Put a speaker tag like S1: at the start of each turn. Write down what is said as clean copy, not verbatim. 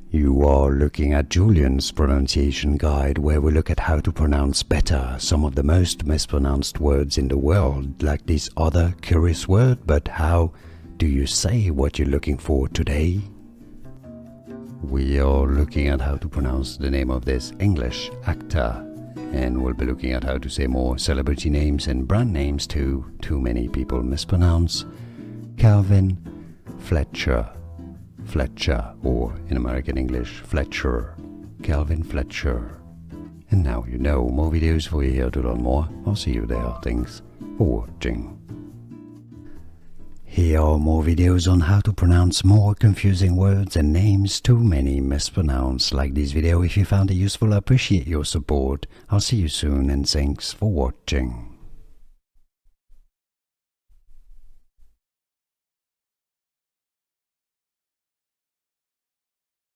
S1: You are looking at Julian's pronunciation guide, where we look at how to pronounce better some of the most mispronounced words in the world, like this other curious word. But how do you say what you're looking for today? We are looking at how to pronounce the name of this English actor, and we'll be looking at how to say more celebrity names and brand names too many people mispronounce. Kelvin Fletcher, or in American English, Fletcher, Kelvin Fletcher. And now you know. More videos for you here to learn more. I'll see you there. Thanks for watching. Here are more videos on how to pronounce more confusing words and names too many mispronounced. Like this video if you found it useful. I appreciate your support. I'll see you soon and thanks for watching.